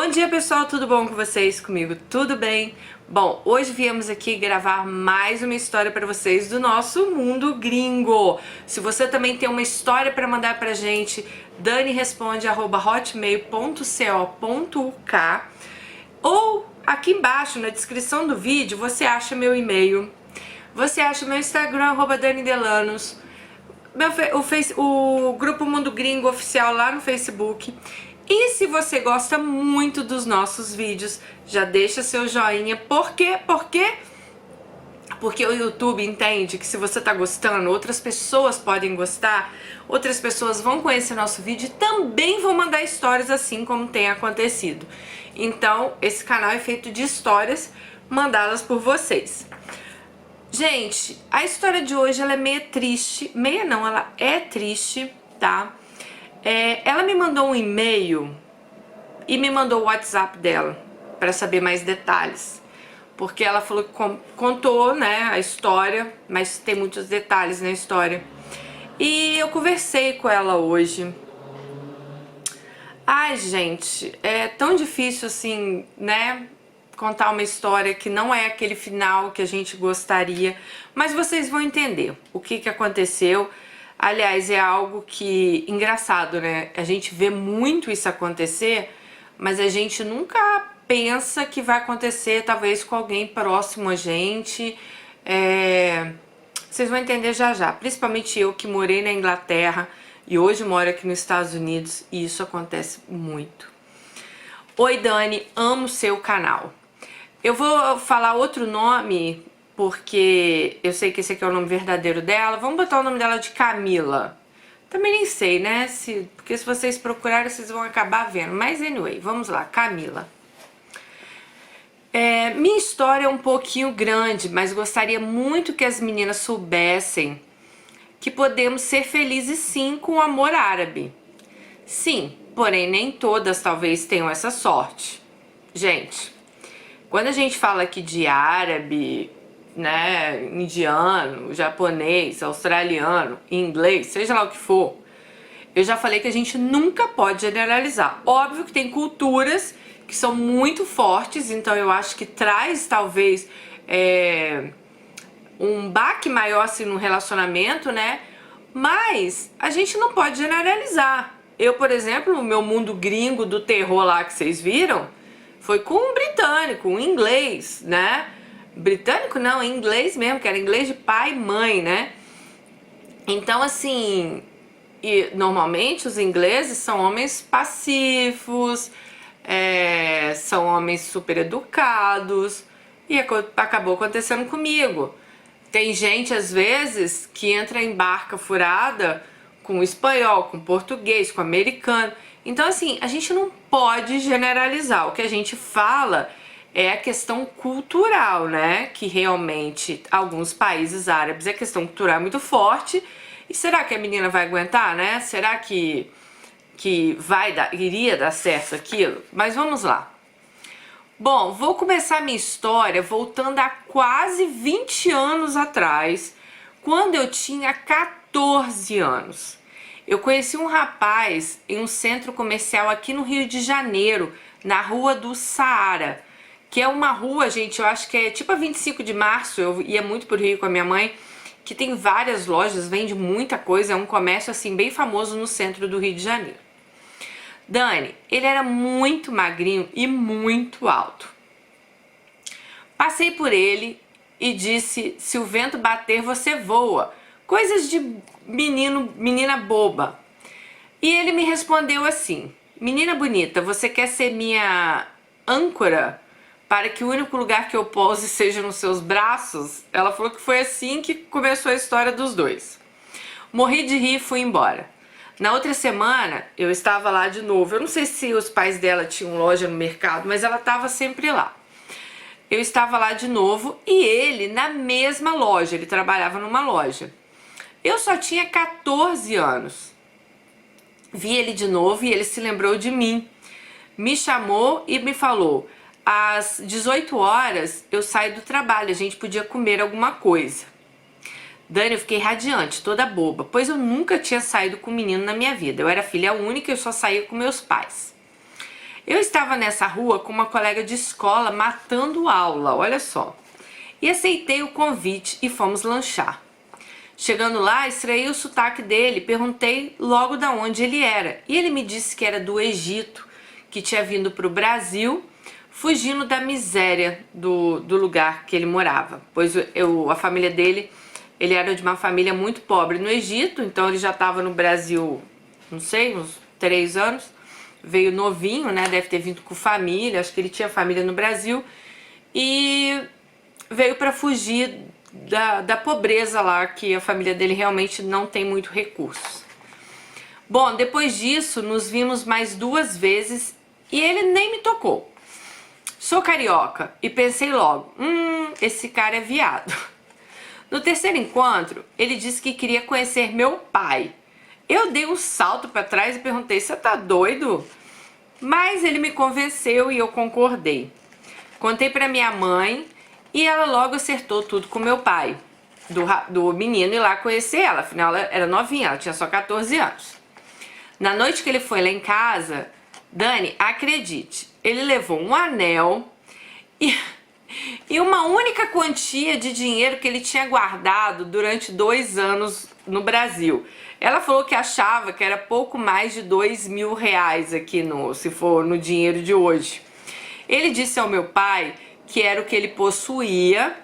Bom dia, pessoal, tudo bom com vocês? Comigo tudo bem? Bom, hoje viemos aqui gravar mais uma história para vocês do nosso mundo gringo. Se você também tem uma história para mandar pra gente, daniresponde@hotmail.co.uk ou aqui embaixo na descrição do vídeo você acha meu e-mail, você acha meu Instagram, @danidelanos, o grupo Mundo Gringo oficial lá no Facebook. E se você gosta muito dos nossos vídeos, já deixa seu joinha. Por quê? Porque o YouTube entende que se você tá gostando, outras pessoas podem gostar, outras pessoas vão conhecer nosso vídeo e também vão mandar histórias assim como tem acontecido. Então, esse canal é feito de histórias mandadas por vocês. Gente, a história de hoje ela é meio triste, meia não, ela é triste, tá? Ela me mandou um e-mail e me mandou o WhatsApp dela para saber mais detalhes, porque ela falou que contou, né, a história, mas tem muitos detalhes na história. E eu conversei com ela hoje. Ai, gente, é tão difícil assim, né, contar uma história que não é aquele final que a gente gostaria, mas vocês vão entender o que aconteceu. Aliás, é algo que, engraçado, né? A gente vê muito isso acontecer, mas a gente nunca pensa que vai acontecer, talvez, com alguém próximo a gente. Vocês vão entender já já. Principalmente eu que morei na Inglaterra e hoje moro aqui nos Estados Unidos e isso acontece muito. Oi, Dani, amo seu canal. Eu vou falar outro nome porque eu sei que esse aqui é o nome verdadeiro dela. Vamos botar o nome dela de Camila. Também nem sei, né? Porque se vocês procurarem, vocês vão acabar vendo. Mas anyway, vamos lá, Camila. Minha história é um pouquinho grande, mas gostaria muito que as meninas soubessem que podemos ser felizes sim com o amor árabe. Sim, porém nem todas talvez tenham essa sorte. Gente, quando a gente fala aqui de árabe, né, indiano, japonês, australiano, inglês, seja lá o que for, eu já falei que a gente nunca pode generalizar. Óbvio que tem culturas que são muito fortes, então eu acho que traz talvez um baque maior assim no relacionamento, né? Mas a gente não pode generalizar. Eu, por exemplo, o meu mundo gringo do terror lá que vocês viram, foi com um britânico, um inglês, né? Britânico não, em inglês mesmo, que era inglês de pai e mãe, né? Então, assim, e normalmente os ingleses são homens pacíficos, são homens super educados, e acabou acontecendo comigo. Tem gente, às vezes, que entra em barca furada com espanhol, com português, com americano. Então, assim, a gente não pode generalizar. O que a gente fala é a questão cultural, né? Que realmente, alguns países árabes, a questão cultural é muito forte. E será que a menina vai aguentar, né? Será que iria dar certo aquilo? Mas vamos lá. Bom, vou começar minha história voltando a quase 20 anos atrás, quando eu tinha 14 anos. Eu conheci um rapaz em um centro comercial aqui no Rio de Janeiro, na Rua do Saara, que é uma rua, gente, eu acho que é tipo a 25 de março, eu ia muito pro Rio com a minha mãe, que tem várias lojas, vende muita coisa, é um comércio assim bem famoso no centro do Rio de Janeiro. Dani, ele era muito magrinho e muito alto. Passei por ele e disse: se o vento bater, você voa. Coisas de menina boba. E ele me respondeu assim: menina bonita, você quer ser minha âncora para que o único lugar que eu pouse seja nos seus braços? Ela falou que foi assim que começou a história dos dois. Morri de rir e fui embora. Na outra semana, eu estava lá de novo. Eu não sei se os pais dela tinham loja no mercado, mas ela estava sempre lá. Eu estava lá de novo e ele na mesma loja, ele trabalhava numa loja. Eu só tinha 14 anos. Vi ele de novo e ele se lembrou de mim. Me chamou e me falou: às 18 horas eu saio do trabalho, a gente podia comer alguma coisa. Dani, eu fiquei radiante, toda boba, pois eu nunca tinha saído com um menino na minha vida. Eu era filha única e eu só saía com meus pais. Eu estava nessa rua com uma colega de escola matando aula, olha só. E aceitei o convite e fomos lanchar. Chegando lá, estranhei o sotaque dele, perguntei logo de onde ele era. E ele me disse que era do Egito, que tinha vindo para o Brasil, fugindo da miséria do lugar que ele morava. Pois a família dele, ele era de uma família muito pobre no Egito, então ele já estava no Brasil, não sei, uns 3 anos. Veio novinho, né? Deve ter vindo com família, acho que ele tinha família no Brasil. E veio para fugir da pobreza lá, que a família dele realmente não tem muito recursos. Bom, depois disso, nos vimos mais 2 vezes e ele nem me tocou. Sou carioca e pensei logo, esse cara é viado. No terceiro encontro, ele disse que queria conhecer meu pai. Eu dei um salto para trás e perguntei, você tá doido? Mas ele me convenceu e eu concordei. Contei para minha mãe e ela logo acertou tudo com meu pai, do menino ir lá conhecer ela, afinal ela era novinha, ela tinha só 14 anos. Na noite que ele foi lá em casa, Dani, acredite, ele levou um anel e uma única quantia de dinheiro que ele tinha guardado durante 2 anos no Brasil. Ela falou que achava que era pouco mais de R$ 2.000 aqui, se for no dinheiro de hoje. Ele disse ao meu pai que era o que ele possuía,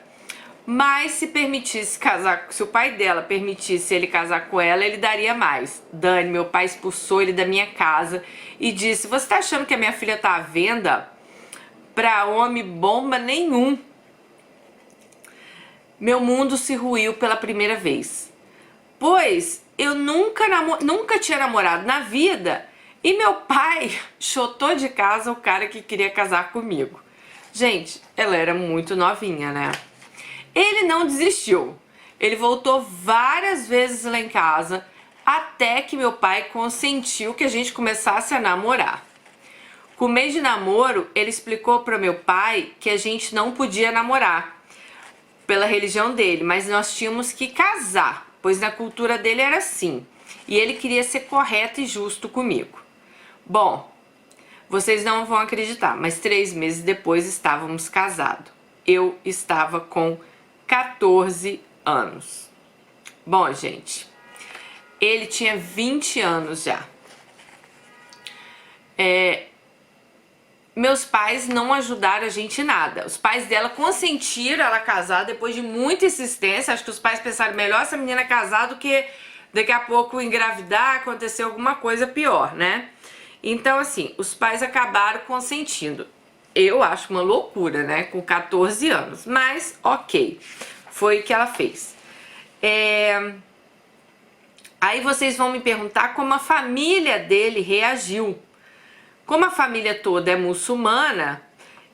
mas se permitisse casar, se o pai dela permitisse ele casar com ela, ele daria mais. Dani, meu pai expulsou ele da minha casa e disse, você tá achando que a minha filha tá à venda? Pra homem bomba nenhum. Meu mundo se ruiu pela primeira vez, pois eu nunca tinha namorado na vida e meu pai chotou de casa o cara que queria casar comigo. Gente, ela era muito novinha, né? Ele não desistiu. Ele voltou várias vezes lá em casa até que meu pai consentiu que a gente começasse a namorar. Com o mês de namoro, ele explicou para meu pai que a gente não podia namorar pela religião dele, mas nós tínhamos que casar, pois na cultura dele era assim. E ele queria ser correto e justo comigo. Bom, vocês não vão acreditar, mas 3 meses depois estávamos casados. Eu estava com 14 anos. Bom, gente, ele tinha 20 anos já. Meus pais não ajudaram a gente em nada. Os pais dela consentiram ela casar depois de muita insistência. Acho que os pais pensaram, melhor essa menina casar do que daqui a pouco engravidar, acontecer alguma coisa pior, né? Então, assim, os pais acabaram consentindo. Eu acho uma loucura, né? Com 14 anos. Mas, ok. Foi o que ela fez. Aí vocês vão me perguntar como a família dele reagiu. Como a família toda é muçulmana,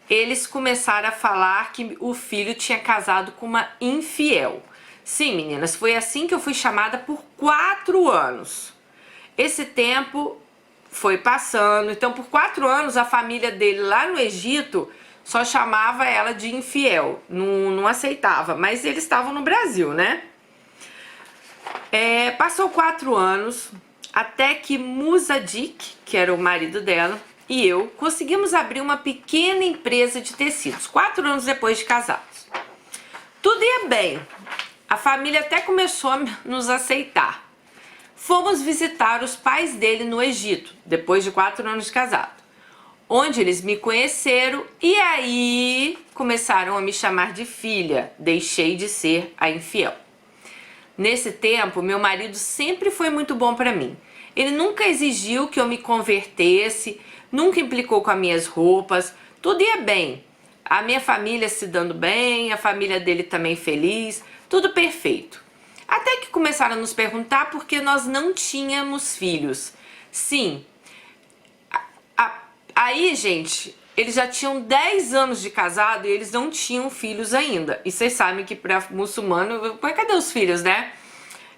eles começaram a falar que o filho tinha casado com uma infiel. Sim, meninas, foi assim que eu fui chamada por 4 anos. Esse tempo foi passando, então por 4 anos a família dele lá no Egito só chamava ela de infiel, não aceitava, mas eles estavam no Brasil, né? Passou 4 anos, até que Musadik, que era o marido dela, e eu conseguimos abrir uma pequena empresa de tecidos, 4 anos depois de casados. Tudo ia bem, a família até começou a nos aceitar. Fomos visitar os pais dele no Egito, depois de 4 anos de casado, onde eles me conheceram e aí começaram a me chamar de filha, deixei de ser a infiel. Nesse tempo, meu marido sempre foi muito bom para mim. Ele nunca exigiu que eu me convertesse, nunca implicou com as minhas roupas, tudo ia bem. A minha família se dando bem, a família dele também feliz, tudo perfeito. Até que começaram a nos perguntar por que nós não tínhamos filhos. Sim, aí, gente, eles já tinham 10 anos de casado e eles não tinham filhos ainda. E vocês sabem que para muçulmano, cadê os filhos, né?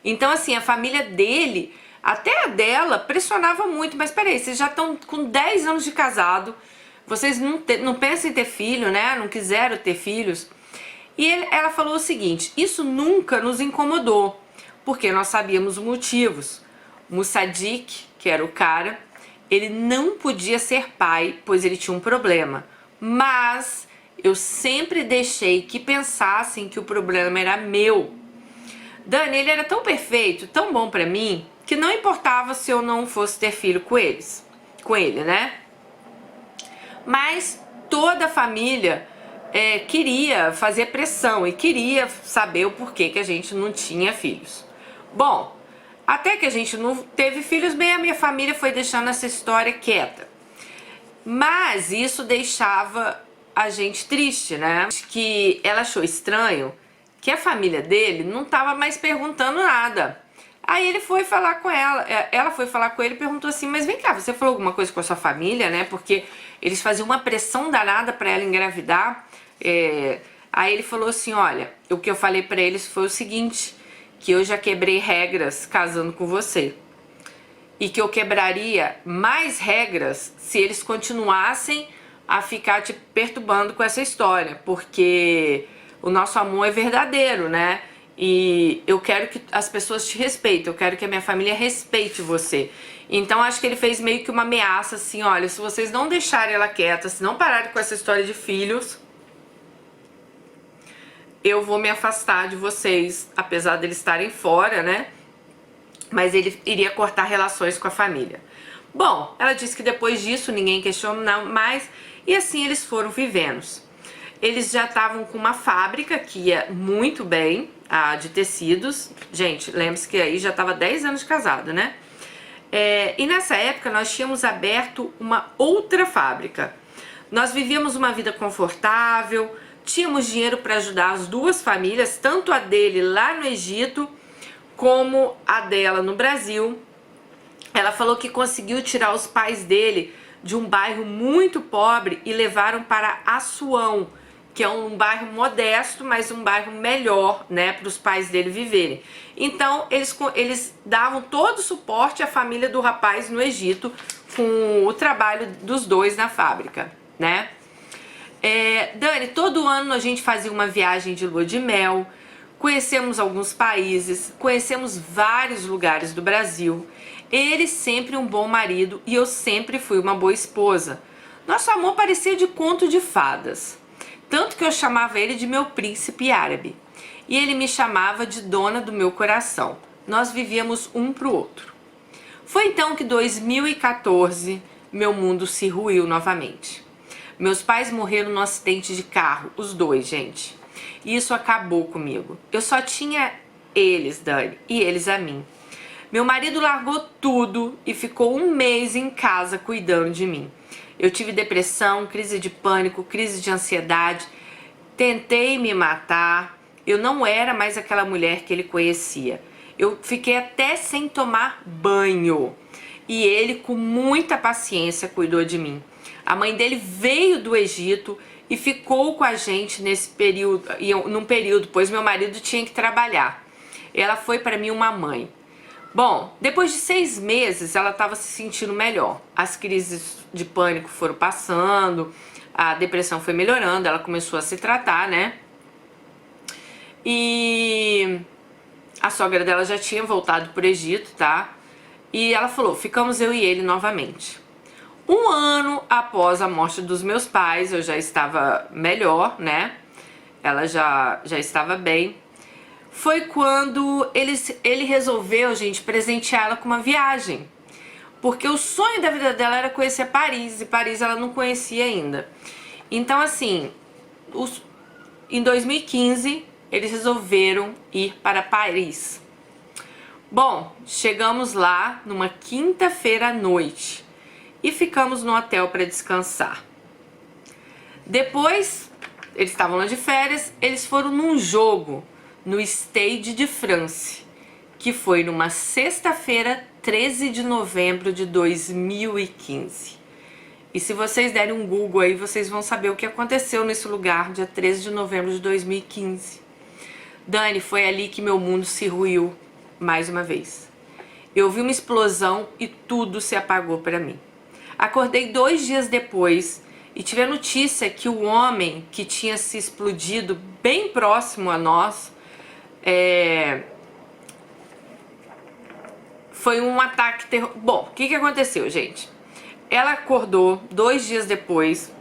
Então, assim, a família dele, até a dela, pressionava muito. Mas peraí, vocês já estão com 10 anos de casado, vocês não pensam em ter filho, né? Não quiseram ter filhos. E ela falou o seguinte, isso nunca nos incomodou, porque nós sabíamos os motivos. Musadik, que era o cara, Ele não podia ser pai, pois ele tinha um problema. Mas eu sempre deixei que pensassem que o problema era meu. Dani, ele era tão perfeito, tão bom pra mim, que não importava se eu não fosse ter filho com ele, né? Mas toda a família queria fazer pressão e queria saber o porquê que a gente não tinha filhos. Bom, até que a gente não teve filhos, bem, a minha família foi deixando essa história quieta. Mas isso deixava a gente triste, né? Que ela achou estranho que a família dele não tava mais perguntando nada. Aí ele foi falar com ela foi falar com ele e perguntou assim, mas vem cá, você falou alguma coisa com a sua família, né? Porque eles faziam uma pressão danada pra ela engravidar. Aí ele falou assim, olha, o que eu falei pra eles foi o seguinte, que eu já quebrei regras casando com você. E que eu quebraria mais regras se eles continuassem a ficar te perturbando com essa história, porque o nosso amor é verdadeiro, né? E eu quero que as pessoas te respeitem, eu quero que a minha família respeite você. Então acho que ele fez meio que uma ameaça assim, olha, se vocês não deixarem ela quieta, se não pararem com essa história de filhos, eu vou me afastar de vocês, apesar deles estarem fora, né? Mas ele iria cortar relações com a família. Bom, ela disse que depois disso ninguém questionou mais e assim eles foram vivendo. Eles já estavam com uma fábrica que ia muito bem, de tecidos. Gente, lembre-se que aí já estava 10 anos de casado, né? E nessa época nós tínhamos aberto uma outra fábrica. Nós vivíamos uma vida confortável, tínhamos dinheiro para ajudar as duas famílias, tanto a dele lá no Egito, como a dela no Brasil. Ela falou que conseguiu tirar os pais dele de um bairro muito pobre e levaram para Assuão, que é um bairro modesto, mas um bairro melhor, né, para os pais dele viverem. Então eles davam todo o suporte à família do rapaz no Egito com o trabalho dos dois na fábrica, né? Dani, todo ano a gente fazia uma viagem de lua de mel. Conhecemos alguns países, conhecemos vários lugares do Brasil. Ele sempre um bom marido e eu sempre fui uma boa esposa. Nosso amor parecia de conto de fadas. Tanto que eu chamava ele de meu príncipe árabe. E ele me chamava de dona do meu coração. Nós vivíamos um pro outro. Foi então que 2014 meu mundo se ruiu novamente. Meus pais morreram num acidente de carro, os dois, gente. E isso acabou comigo. Eu só tinha eles, Dani, e eles a mim. Meu marido largou tudo e ficou um mês em casa cuidando de mim. Eu tive depressão, crise de pânico, crise de ansiedade. Tentei me matar. Eu não era mais aquela mulher que ele conhecia. Eu fiquei até sem tomar banho. E ele, com muita paciência, cuidou de mim. A mãe dele veio do Egito e ficou com a gente nesse período, num período, pois meu marido tinha que trabalhar. Ela foi para mim uma mãe. Bom, depois de 6 meses ela estava se sentindo melhor. As crises de pânico foram passando, a depressão foi melhorando, ela começou a se tratar, né? E a sogra dela já tinha voltado pro Egito, tá? E ela falou, ficamos eu e ele novamente. 1 ano após a morte dos meus pais, eu já estava melhor, né? Ela já estava bem. Foi quando ele resolveu, gente, presentear ela com uma viagem. Porque o sonho da vida dela era conhecer Paris, e Paris ela não conhecia ainda. Então, assim, em 2015, eles resolveram ir para Paris. Bom, chegamos lá numa quinta-feira à noite e ficamos no hotel para descansar. Depois, eles estavam lá de férias, eles foram num jogo no Stade de France, que foi numa sexta-feira, 13 de novembro de 2015. E se vocês derem um Google aí, vocês vão saber o que aconteceu nesse lugar, dia 13 de novembro de 2015. Dani, foi ali que meu mundo se ruiu mais uma vez. Eu vi uma explosão e tudo se apagou para mim. Acordei 2 dias depois e tive a notícia que o homem que tinha se explodido bem próximo a nós foi um ataque terrorista. Bom, o que aconteceu, gente? Ela acordou 2 dias depois.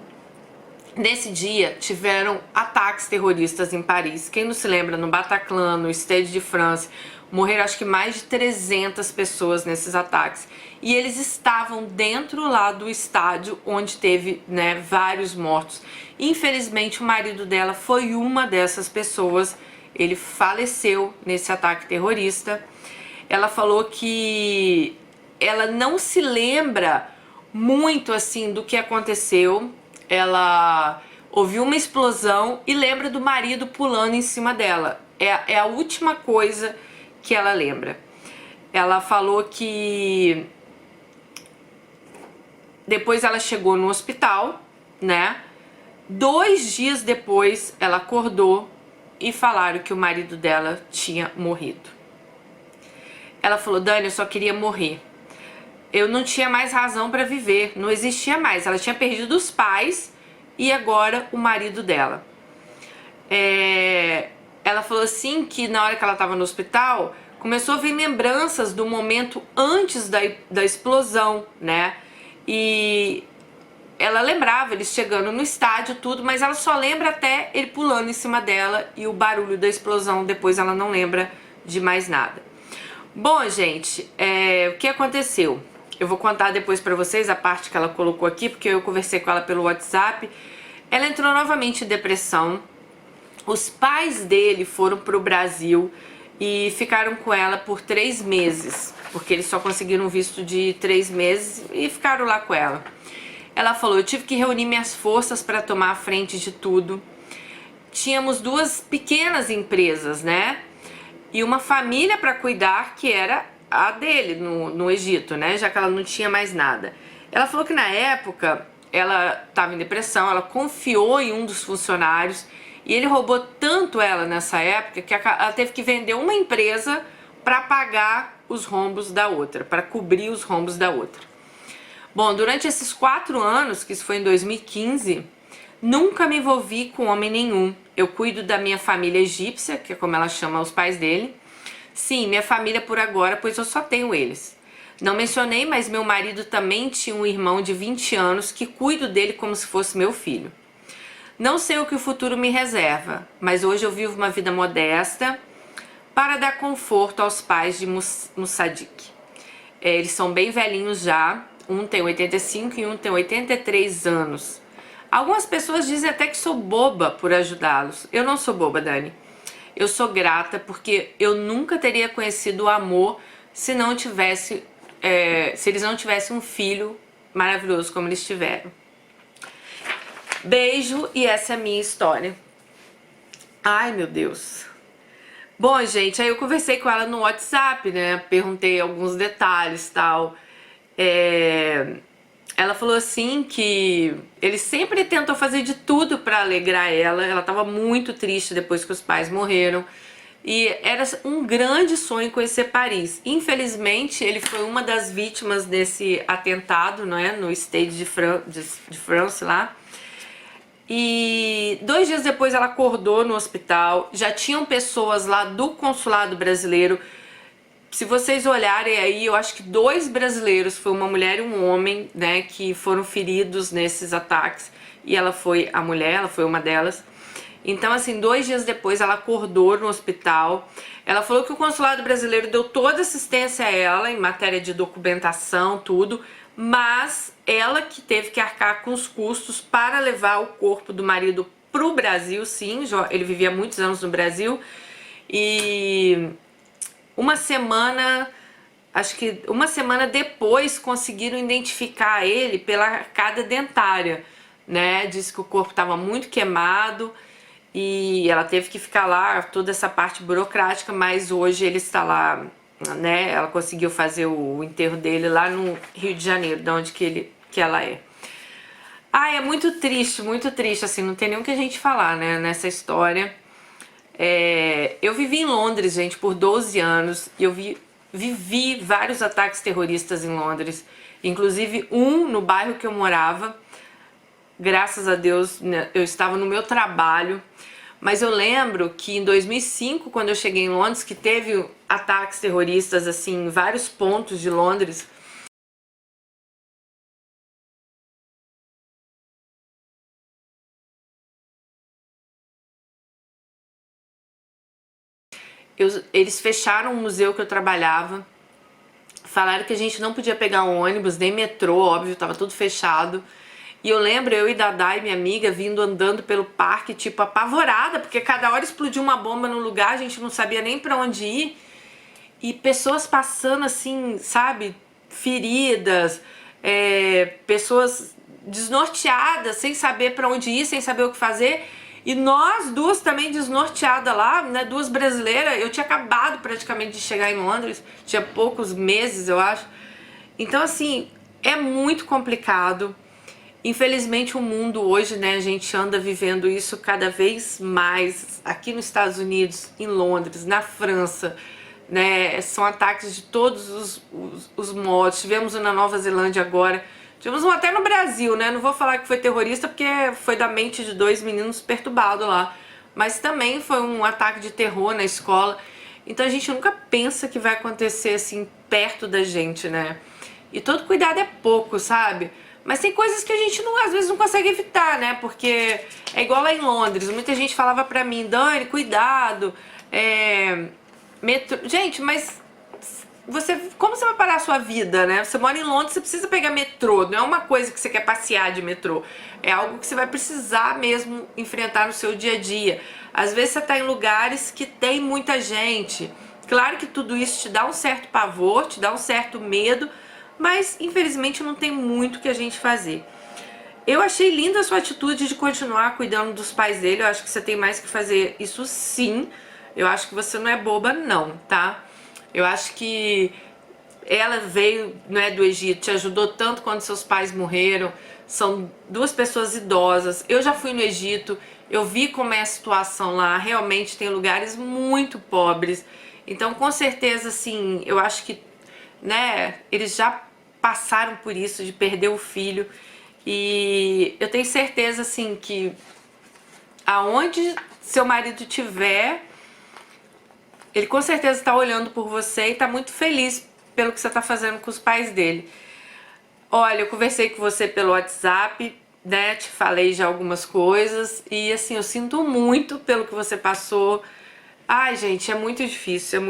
Nesse dia tiveram ataques terroristas em Paris. Quem não se lembra, no Bataclan, no Stade de France, morreram acho que mais de 300 pessoas nesses ataques. E eles estavam dentro lá do estádio onde teve, né, vários mortos. Infelizmente o marido dela foi uma dessas pessoas. Ele faleceu nesse ataque terrorista. Ela falou que ela não se lembra muito assim do que aconteceu. Ela ouviu uma explosão e lembra do marido pulando em cima dela. É a última coisa que ela lembra. Ela falou que depois ela chegou no hospital, né? 2 dias depois ela acordou e falaram que o marido dela tinha morrido. Ela falou: Dani, eu só queria morrer. Eu não tinha mais razão para viver, não existia mais. Ela tinha perdido os pais e agora o marido dela. Ela falou assim que na hora que ela estava no hospital, começou a vir lembranças do momento antes da explosão, né? E ela lembrava eles chegando no estádio, tudo, mas ela só lembra até ele pulando em cima dela e o barulho da explosão. Depois ela não lembra de mais nada. Bom, gente, o que aconteceu? Eu vou contar depois pra vocês a parte que ela colocou aqui, porque eu conversei com ela pelo WhatsApp. Ela entrou novamente em depressão. Os pais dele foram pro Brasil e ficaram com ela por 3 meses, porque eles só conseguiram um visto de 3 meses e ficaram lá com ela. Ela falou: eu tive que reunir minhas forças para tomar a frente de tudo. Tínhamos 2 pequenas empresas, né? E uma família para cuidar, que era a dele no Egito, né? Já que ela não tinha mais nada. Ela falou que na época ela estava em depressão, ela confiou em um dos funcionários e ele roubou tanto ela nessa época que ela teve que vender uma empresa para pagar os rombos da outra, para cobrir os rombos da outra. Bom, durante esses 4 anos, que isso foi em 2015, nunca me envolvi com homem nenhum. Eu cuido da minha família egípcia, que é como ela chama os pais dele. Sim, minha família por agora, pois eu só tenho eles. Não mencionei, mas meu marido também tinha um irmão de 20 anos que cuido dele como se fosse meu filho. Não sei o que o futuro me reserva, mas hoje eu vivo uma vida modesta para dar conforto aos pais de Mussadik. Eles são bem velhinhos já, um tem 85 e um tem 83 anos. Algumas pessoas dizem até que sou boba por ajudá-los. Eu não sou boba, Dani. Eu sou grata porque eu nunca teria conhecido o amor se não tivesse, se eles não tivessem um filho maravilhoso como eles tiveram. Beijo, e essa é a minha história. Ai, meu Deus. Bom, gente, aí eu conversei com ela no WhatsApp, né? Perguntei alguns detalhes e tal. Ela falou assim que ele sempre tentou fazer de tudo pra alegrar ela. Ela tava muito triste depois que os pais morreram. E era um grande sonho conhecer Paris. Infelizmente, ele foi uma das vítimas desse atentado, não é? No Stade de France lá. E 2 dias depois ela acordou no hospital. Já tinham pessoas lá do consulado brasileiro. Se vocês olharem aí, eu acho que 2 brasileiros, foi uma mulher e um homem, né, que foram feridos nesses ataques. E ela foi a mulher, ela foi uma delas. Então, assim, 2 dias depois ela acordou no hospital. Ela falou que o consulado brasileiro deu toda assistência a ela em matéria de documentação, tudo, mas ela que teve que arcar com os custos para levar o corpo do marido pro Brasil. Sim, ele vivia muitos anos no Brasil. E uma semana, acho que uma semana depois, conseguiram identificar ele pela arcada dentária, né? Disse que o corpo estava muito queimado e ela teve que ficar lá, toda essa parte burocrática, mas hoje ele está lá, né? Ela conseguiu fazer o enterro dele lá no Rio de Janeiro, de onde que ela é. Ah, é muito triste, assim, não tem nem o que a gente falar, né, nessa história. Eu vivi em Londres, gente, por 12 anos, e eu vivi vários ataques terroristas em Londres, inclusive um no bairro que eu morava. Graças a Deus, né, eu estava no meu trabalho, mas eu lembro que em 2005, quando eu cheguei em Londres, que teve ataques terroristas assim em vários pontos de Londres, Eles fecharam o museu que eu trabalhava. Falaram que a gente não podia pegar um ônibus, nem metrô, óbvio, tava tudo fechado. E eu lembro, eu e Dadá e minha amiga vindo andando pelo parque, tipo, apavorada, porque cada hora explodia uma bomba no lugar, a gente não sabia nem pra onde ir. E pessoas passando assim, sabe, feridas, pessoas desnorteadas, sem saber pra onde ir, sem saber o que fazer. E nós duas também desnorteadas lá, né, duas brasileiras. Eu tinha acabado praticamente de chegar em Londres, tinha poucos meses, eu acho. Então, assim, é muito complicado. Infelizmente o mundo hoje, né, a gente anda vivendo isso cada vez mais aqui nos Estados Unidos, em Londres, na França, né, são ataques de todos os modos. Tivemos um na Nova Zelândia agora, tivemos um até no Brasil, né, não vou falar que foi terrorista porque foi da mente de 2 meninos perturbados lá, mas também foi um ataque de terror na escola. Então a gente nunca pensa que vai acontecer assim perto da gente, né, e todo cuidado é pouco, sabe? Mas tem coisas que a gente não, às vezes não consegue evitar, né? Porque é igual lá em Londres, muita gente falava pra mim, Dani, cuidado, metrô... Gente, mas como você vai parar a sua vida, né? Você mora em Londres, você precisa pegar metrô, não é uma coisa que você quer passear de metrô, é algo que você vai precisar mesmo enfrentar no seu dia a dia. Às vezes você tá em lugares que tem muita gente, claro que tudo isso te dá um certo pavor, te dá um certo medo, mas infelizmente não tem muito que a gente fazer. Eu achei linda a sua atitude de continuar cuidando dos pais dele, eu acho que você tem mais que fazer isso sim, eu acho que você não é boba não, tá? Eu acho que ela veio, né, do Egito, te ajudou tanto quando seus pais morreram, são duas pessoas idosas, eu já fui no Egito, eu vi como é a situação lá, realmente tem lugares muito pobres, então com certeza assim, eu acho que, né, eles já passaram por isso de perder o filho e eu tenho certeza assim que aonde seu marido tiver, ele com certeza está olhando por você e está muito feliz pelo que você está fazendo com os pais dele. Olha, eu conversei com você pelo WhatsApp, né, te falei já algumas coisas e assim, eu sinto muito pelo que você passou. Ai gente, é muito difícil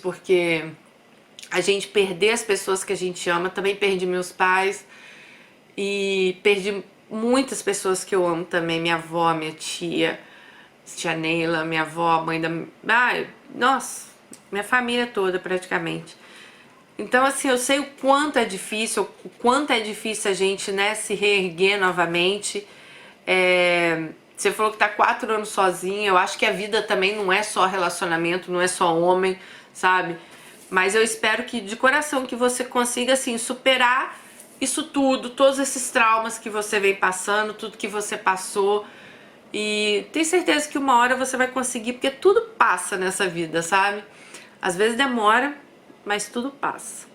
porque a gente perder as pessoas que a gente ama. Também perdi meus pais e perdi muitas pessoas que eu amo também, minha avó, minha tia Neila, minha avó, mãe da... Ai, nossa, minha família toda praticamente. Então assim, eu sei o quanto é difícil a gente, né, se reerguer novamente. Você falou que tá 4 anos sozinha, eu acho que a vida também não é só relacionamento, não é só homem, sabe? Mas eu espero que de coração que você consiga assim superar isso tudo, todos esses traumas que você vem passando, tudo que você passou. E tenho certeza que uma hora você vai conseguir, porque tudo passa nessa vida, sabe? Às vezes demora, mas tudo passa.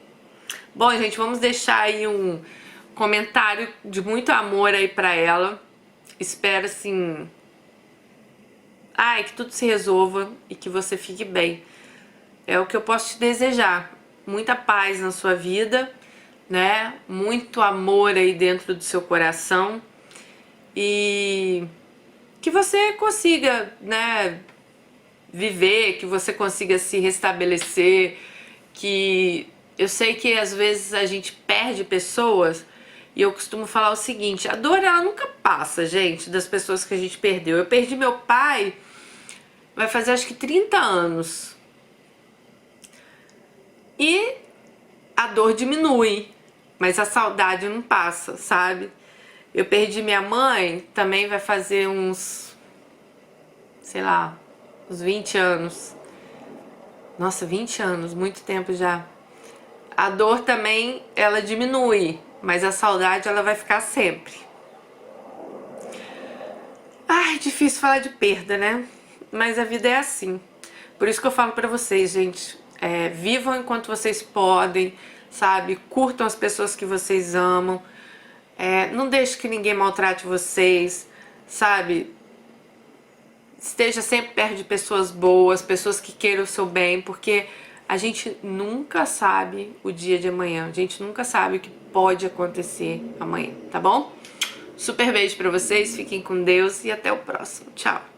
Bom, gente, vamos deixar aí um comentário de muito amor aí pra ela. Espero assim, que tudo se resolva e que você fique bem. É o que eu posso te desejar. Muita paz na sua vida, né? Muito amor aí dentro do seu coração. E que você consiga, né, viver, que você consiga se restabelecer. Que eu sei que às vezes a gente perde pessoas. E eu costumo falar o seguinte, a dor ela nunca passa, gente, das pessoas que a gente perdeu. Eu perdi meu pai, vai fazer acho que 30 anos. E a dor diminui, mas a saudade não passa, sabe? Eu perdi minha mãe, também vai fazer uns, sei lá, uns 20 anos. Nossa, 20 anos, muito tempo já. A dor também, ela diminui, mas a saudade ela vai ficar sempre. Ai, difícil falar de perda, né? Mas a vida é assim. Por isso que eu falo pra vocês, gente, vivam enquanto vocês podem, sabe? Curtam as pessoas que vocês amam. Não deixe que ninguém maltrate vocês, sabe? Esteja sempre perto de pessoas boas, pessoas que queiram o seu bem, porque a gente nunca sabe o dia de amanhã, a gente nunca sabe o que pode acontecer amanhã, tá bom? Super beijo pra vocês, fiquem com Deus e até o próximo. Tchau!